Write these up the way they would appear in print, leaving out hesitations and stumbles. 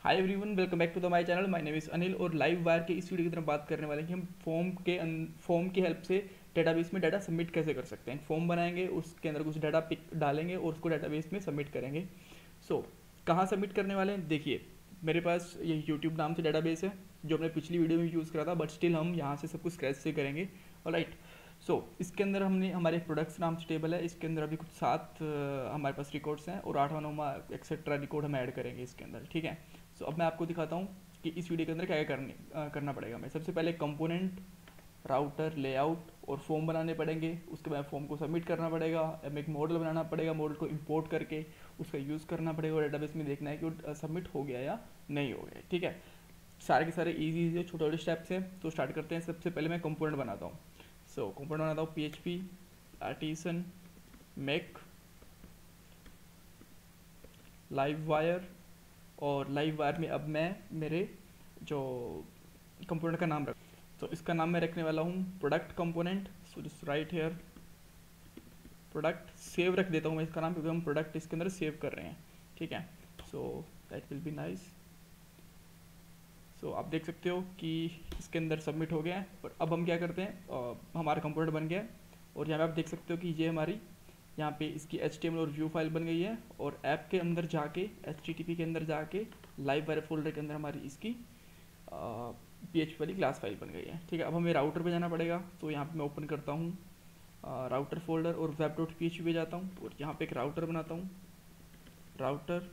Hi everyone, welcome back to the my channel. My name is Anil और live wire के इस video की तरफ बात करने वाले हैं कि हम फॉर्म की हेल्प से डेटाबेस में डाटा सबमिट कैसे कर सकते हैं। फॉर्म बनाएंगे, उसके अंदर कुछ डाटा पिक डालेंगे और उसको डेटाबेस में सबमिट करेंगे। कहाँ सबमिट करने वाले हैं, देखिए मेरे पास ये यूट्यूब नाम से डेटाबेस है जो हमने पिछली वीडियो में यूज़ करा था, बट स्टिल हम यहाँ से सब कुछ स्क्रैच से करेंगे। ऑलराइट, इसके अंदर हमने हमारे प्रोडक्ट्स नाम से टेबल है, इसके अंदर अभी कुछ 7 हमारे पास रिकॉर्ड्स हैं और 8वां 9वां एक्सेट्रा रिकॉर्ड हम ऐड करेंगे इसके अंदर। ठीक है, अब मैं आपको दिखाता हूँ कि इस वीडियो के अंदर क्या क्या करना पड़ेगा। मैं सबसे पहले कंपोनेंट, राउटर, लेआउट और फॉर्म बनाने पड़ेंगे। उसके बाद फॉर्म को सबमिट करना पड़ेगा, एक मॉडल बनाना पड़ेगा, मॉडल को इंपोर्ट करके उसका यूज़ करना पड़ेगा और डेटाबेस में देखना है कि वो सबमिट हो गया या नहीं हो गया। ठीक है, सारे के सारे इजी छोटे छोटे स्टेप्स हैं। तो स्टार्ट करते हैं। सबसे पहले मैं कंपोनेंट बनाता हूँ। कंपोनेंट बनाता हूँ PHP, artisan, make, live wire. और लाइव वायर में अब मैं मेरे जो कंपोनेंट का नाम रख, इसका नाम मैं रखने वाला हूँ product component. Just right here product. Save रख देता हूँ मैं इसका नाम, क्योंकि हम प्रोडक्ट इसके अंदर सेव कर रहे हैं। ठीक है, दैट विल बी नाइस। आप देख सकते हो कि इसके अंदर सबमिट हो गया है। और अब हम क्या करते हैं, हमारा कंपोनेंट बन गया है और यहाँ पे आप देख सकते हो कि ये हमारी यहाँ पे इसकी HTML और व्यू फाइल बन गई है। और ऐप के अंदर जाके HTTP के अंदर जाके लाइव वायर फोल्डर के अंदर हमारी इसकी PHP वाली क्लास फाइल बन गई है। ठीक है, अब हमें राउटर पे जाना पड़ेगा। तो यहाँ पे मैं ओपन करता हूँ राउटर फोल्डर और web.php पे जाता हूँ और यहाँ पे एक राउटर बनाता हूँ, राउटर,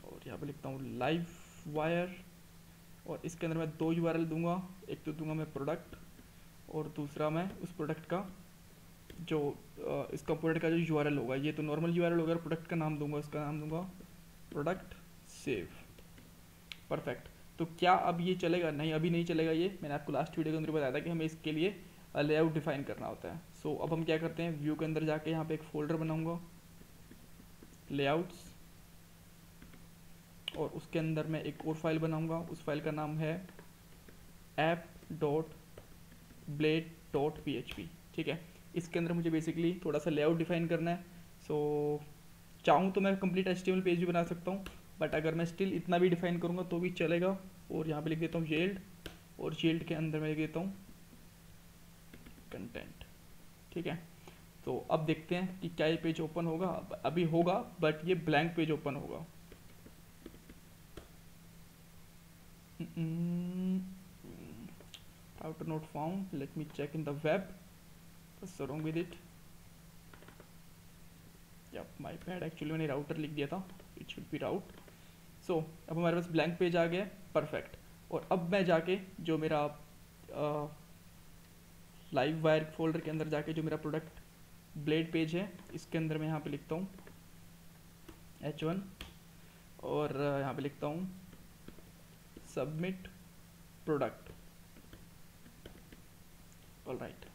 और यहाँ पे लिखता हूँ लाइव वायर। और इसके अंदर मैं 2 URL दूंगा, एक तो दूंगा मैं प्रोडक्ट और दूसरा मैं उस प्रोडक्ट का जो इस कंपोनेंट का जो URL होगा, ये तो नॉर्मल URL होगा। प्रोडक्ट का नाम दूंगा, इसका नाम दूंगा प्रोडक्ट सेव। परफेक्ट। तो क्या अब ये चलेगा? नहीं, अभी नहीं चलेगा। ये मैंने आपको लास्ट वीडियो के अंदर बताया था कि हमें इसके लिए लेआउट डिफाइन करना होता है। अब हम क्या करते हैं, व्यू के अंदर जाके यहाँ पे एक फोल्डर बनाऊंगा लेआउट्स, और उसके अंदर मैं एक और फाइल बनाऊंगा। उस फाइल का नाम है app.blade.php। ठीक है, इसके अंदर मुझे बेसिकली थोड़ा सा लेआउट डिफाइन करना है। चाहूँ तो मैं कंप्लीट HTML पेज भी बना सकता हूँ, बट अगर मैं स्टिल इतना भी डिफाइन करूँगा तो भी चलेगा। और यहाँ पे लिख देता हूँ येल्ड, और येल्ड के अंदर मैं लिख देता हूँ कंटेंट। ठीक है, तो अब देखते हैं कि क्या ये पेज ओपन होगा। अभी होगा, बट ये ब्लैंक पेज ओपन होगा। router not found, let me check in the web, what's wrong with it? my bad, actually मैंने राउटर लिख दिया था, it should be route। अब हमारे पास ब्लैंक पेज आ गया, परफेक्ट। और अब मैं जाके जो मेरा लाइव वायर फोल्डर के अंदर जाके जो मेरा प्रोडक्ट ब्लेड पेज है, इसके अंदर मैं यहाँ पे लिखता हूँ H1 और यहाँ पे लिखता हूँ सबमिट प्रोडक्ट। ऑलराइट,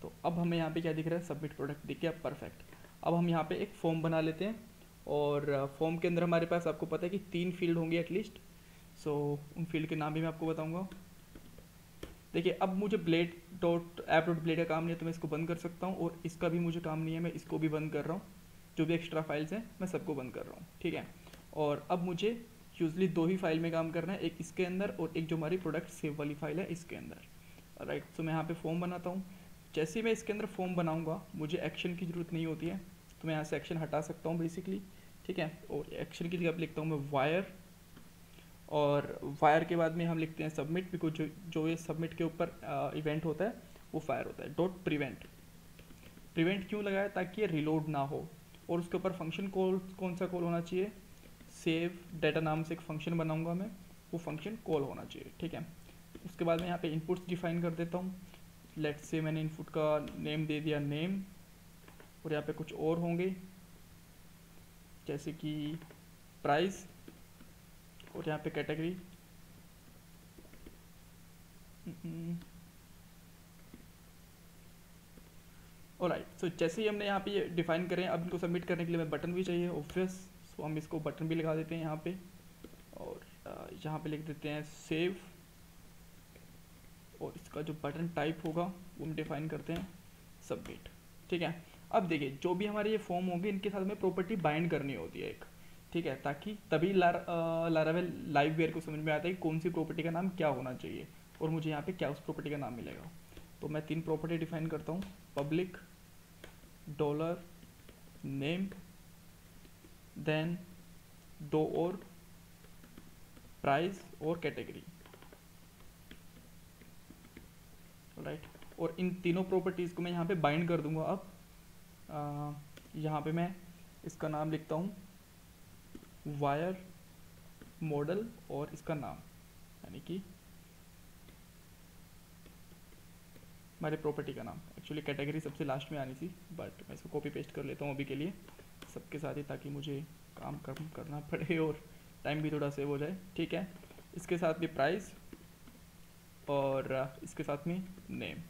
तो अब हमें यहाँ पे क्या दिख रहा है, सबमिट प्रोडक्ट दिख गया, परफेक्ट। अब हम यहाँ पे एक फॉर्म बना लेते हैं और फॉर्म के अंदर हमारे पास, आपको पता है कि 3 फील्ड होंगे एटलीस्ट। उन फील्ड के नाम भी मैं आपको बताऊंगा। देखिए, अब मुझे blade dot app dot blade का काम नहीं है तो मैं इसको बंद कर सकता हूँ, और इसका भी मुझे काम नहीं है, मैं इसको भी बंद कर रहा हूँ। जो भी एक्स्ट्रा फाइल्स हैं मैं सबको बंद कर रहा हूँ। ठीक है, और अब मुझे यूजली 2 ही फाइल में काम करना है, एक इसके अंदर और एक जो हमारी प्रोडक्ट सेव वाली फाइल है इसके अंदर। राइट, मैं यहाँ पे फॉर्म बनाता हूँ। जैसे ही मैं इसके अंदर फॉर्म बनाऊंगा मुझे एक्शन की ज़रूरत नहीं होती है, तो मैं यहाँ से एक्शन हटा सकता हूँ बेसिकली। ठीक है, और एक्शन की जगह पर लिखता हूँ मैं वायर, और वायर के बाद में हम लिखते हैं सबमिट, बिकॉज जो ये सबमिट के ऊपर इवेंट होता है वो फायर होता है। डॉट प्रिवेंट, प्रिवेंट क्यों लगाया, ताकि ये रिलोड ना हो। और उसके ऊपर फंक्शन कॉल, कौन सा कॉल होना चाहिए, सेव डाटा नाम से एक फंक्शन बनाऊंगा मैं, वो फंक्शन कॉल होना चाहिए। ठीक है, उसके बाद मैं यहाँ पे इनपुट्स डिफाइन कर देता हूँ। लेट्स से मैंने इनपुट का नेम दे दिया नेम, और यहाँ पे कुछ और होंगे जैसे कि प्राइस, और यहाँ पे कैटेगरी। ऑलराइट, जैसे ही हमने यहाँ पे ये डिफाइन करें, अब इनको सबमिट करने के लिए हमें बटन भी चाहिए ऑब्वियस। हम इसको बटन भी लगा देते हैं यहाँ पे, और यहाँ पे लिख देते हैं सेव, और इसका जो बटन टाइप होगा वो हम डिफाइन करते हैं सबमिट। ठीक है, अब देखिए जो भी हमारे ये फॉर्म होंगे इनके साथ में प्रॉपर्टी बाइंड करनी होती है एक। ठीक है, ताकि तभी लारावेल लाइव वेयर को समझ में आता है कि कौन सी प्रॉपर्टी का नाम क्या होना चाहिए और मुझे यहाँ पे क्या उस प्रॉपर्टी का नाम मिलेगा। तो मैं 3 प्रॉपर्टी डिफाइन करता हूँ, पब्लिक, डॉलर नेम, देन 2 और प्राइस और कैटेगरी, राइट। और इन तीनों प्रॉपर्टीज़ को मैं यहाँ पे बाइंड कर दूंगा। अब यहाँ पे मैं इसका नाम लिखता हूँ वायर मॉडल और इसका नाम, यानी कि हमारे प्रॉपर्टी का नाम। एक्चुअली कैटेगरी सबसे लास्ट में आनी थी, बट मैं इसको कॉपी पेस्ट कर लेता हूँ अभी के लिए सबके साथ ही, ताकि मुझे काम कम करना पड़े और टाइम भी थोड़ा सेव हो जाए। ठीक है, इसके साथ भी प्राइस और इसके साथ में नेम।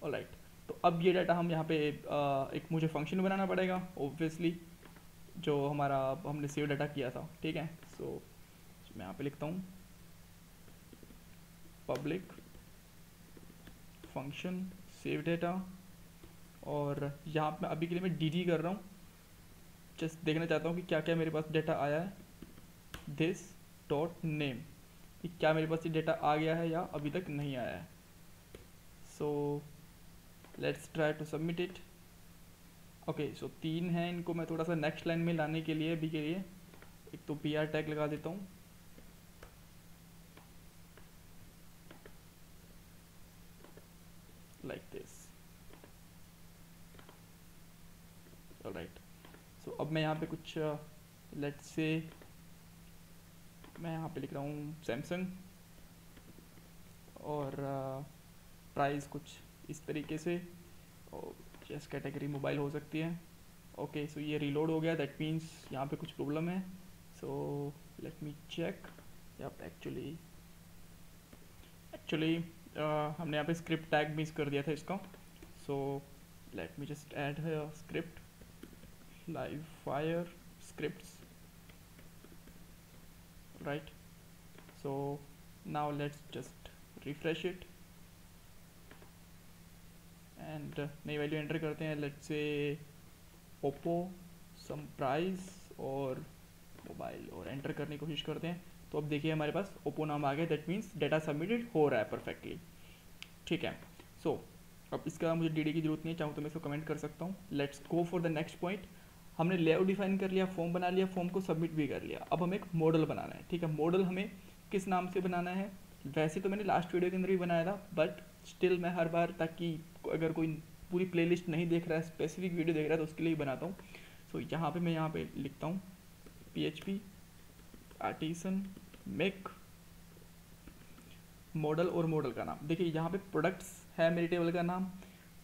ऑलराइट, तो अब ये डाटा हम यहाँ पे एक मुझे फंक्शन बनाना पड़ेगा ऑब्वियसली, जो हमारा हमने सेव डाटा किया था। ठीक है, सो मैं यहाँ पे लिखता हूँ पब्लिक फंक्शन सेव डाटा, और यहाँ पे अभी के लिए मैं डी कर रहा हूँ, जस्ट देखना चाहता हूँ कि क्या क्या मेरे पास डाटा आया है। दिस डॉट नेम, कि क्या मेरे पास ये डाटा आ गया है या अभी तक नहीं आया है। So let's try to submit it. Okay, so 3 हैं, इनको मैं थोड़ा सा नेक्स्ट लाइन में लाने के लिए अभी के लिए एक तो PR टैग लगा देता हूँ, लाइक दिस। ऑलराइट, सो अब मैं यहाँ पे कुछ लेट्स से मैं यहाँ पे लिख रहा हूँ सैमसंग, और प्राइस कुछ इस तरीके से, और जस्ट कैटेगरी मोबाइल हो सकती है। ओके, सो ये रीलोड हो गया, दैट मीन्स यहाँ पे कुछ प्रॉब्लम है। So let me check. Yup, actually हमने यहाँ पे स्क्रिप्ट टैग मिस कर दिया था इसका। So let me just add है script live fire scripts, right. So now let's just refresh it and नई वैल्यू एंटर करते हैं, let's say Oppo, some price और मोबाइल, और एंटर करने की कोशिश करते हैं। तो अब देखिए हमारे पास ओप्पो नाम आ गया, दैट मीन्स डाटा सबमिटेड हो रहा है परफेक्टली। ठीक है, सो अब इसका मुझे डी की जरूरत नहीं है, चाहूँ तो मैं इसको कमेंट कर सकता हूँ। Let's go for the next point. हमने लेआउट डिफाइन कर लिया, फॉर्म बना लिया, फॉर्म को सबमिट भी कर लिया। अब हमें एक मॉडल बनाना है। ठीक है, मॉडल हमें किस नाम से बनाना है? वैसे तो मैंने लास्ट वीडियो के अंदर भी बनाया था, बट स्टिल मैं हर बार, ताकि अगर कोई पूरी प्लेलिस्ट नहीं देख रहा है, स्पेसिफिक वीडियो देख रहा है, तो उसके लिए ही बनाता हूँ। सो यहाँ पे मैं यहाँ पे लिखता हूँ PHP आर्टिसन मेक मॉडल, और मॉडल का नाम देखिए यहाँ पे प्रोडक्ट्स है मेरे टेबल का नाम,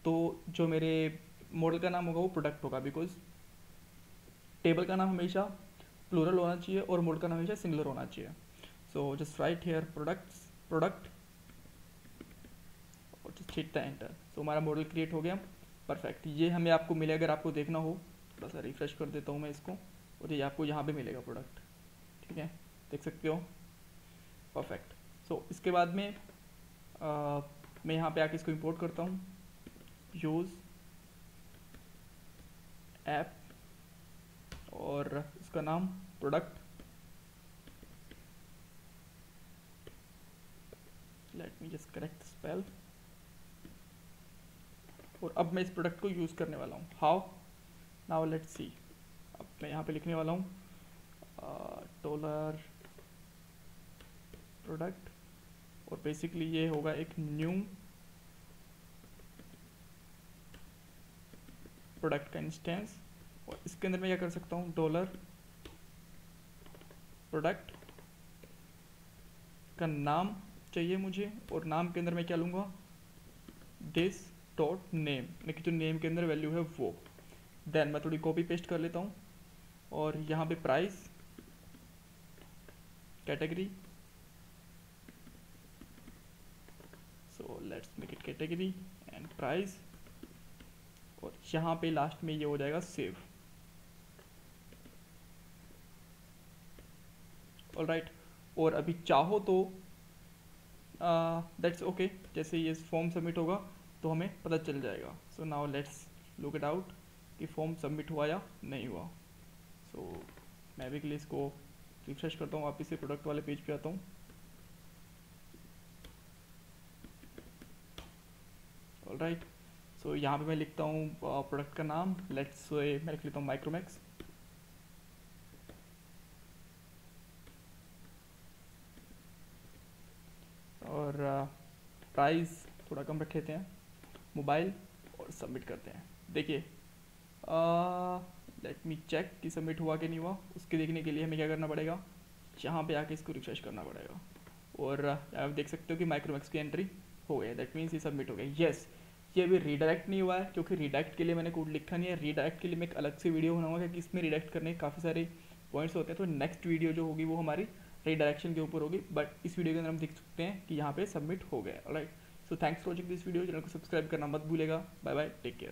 तो जो मेरे मॉडल का नाम होगा वो प्रोडक्ट होगा, बिकॉज टेबल का नाम हमेशा प्लूरल होना चाहिए और मॉडल का नाम हमेशा सिंगुलर होना चाहिए। So just right here products, product, और जस्ट हिट द एंटर। सो हमारा मॉडल क्रिएट हो गया, परफेक्ट। ये हमें आपको मिले, अगर आपको देखना हो, थोड़ा सा रिफ्रेश कर देता हूँ मैं इसको, और ये आपको यहाँ पे मिलेगा प्रोडक्ट। ठीक है, देख सकते हो, परफेक्ट। सो इसके बाद में मैं यहाँ पे आके इसको इंपोर्ट करता हूँ, यूज़ ऐप, और इसका नाम product, late me just correct spell. और अब मैं इस प्रोडक्ट को यूज़ करने वाला हूँ। हाउ? Now let's see. अब मैं यहाँ पे लिखने वाला हूँ डॉलर प्रोडक्ट, और बेसिकली ये होगा एक न्यू प्रोडक्ट का इंस्टेंस। और इसके अंदर मैं क्या कर सकता हूँ, डॉलर प्रोडक्ट का नाम चाहिए मुझे, और नाम के अंदर मैं क्या लूँगा, दिस डॉट नेम, लेकिन जो नेम के अंदर वैल्यू है वो। देन मैं थोड़ी कॉपी पेस्ट कर लेता हूँ, और यहाँ पे price, category, so let's make it category and price, और यहाँ पे लास्ट में ये हो जाएगा सेव। ऑलराइट, और अभी चाहो तो दैट्स ओके, जैसे ये फॉर्म सबमिट होगा तो हमें पता चल जाएगा। सो now let's look it out कि फॉर्म सबमिट हुआ या नहीं हुआ। सो मैं भी के लिए इसको रिफ्रेश करता हूँ, वापस से प्रोडक्ट वाले पेज पे आता हूँ। ऑलराइट, सो यहाँ पे मैं लिखता हूँ प्रोडक्ट का नाम, लेट्स से मैं लिख लेता हूँ माइक्रोमैक्स। और प्राइस थोड़ा कम रख लेते हैं, मोबाइल, और सबमिट करते हैं। देखिए लेट मी चेक कि सबमिट हुआ कि नहीं हुआ। उसके देखने के लिए हमें क्या करना पड़ेगा, यहाँ पे आके इसको रिफ्रेश करना पड़ेगा। और आप देख सकते हो कि माइक्रोमैक्स की एंट्री हो गई, दैट मीन्स ये सबमिट हो गया। येस, ये अभी रीडायरेक्ट नहीं हुआ है क्योंकि रीडायरेक्ट के लिए मैंने कोड लिखा नहीं है। रीडायरेक्ट के लिए मैं एक अलग से वीडियो बनाऊंगा क्योंकि इसमें रीडायरेक्ट करने के काफ़ी सारे पॉइंट्स होते हैं। तो नेक्स्ट वीडियो जो होगी वो हमारी रीडायरेक्शन के ऊपर होगी, बट इस वीडियो के अंदर हम देख सकते हैं कि यहाँ पे सबमिट हो गया। Alright, so thanks for watching this video. Channel को सब्सक्राइब करना मत भूलेगा। Bye bye, take care.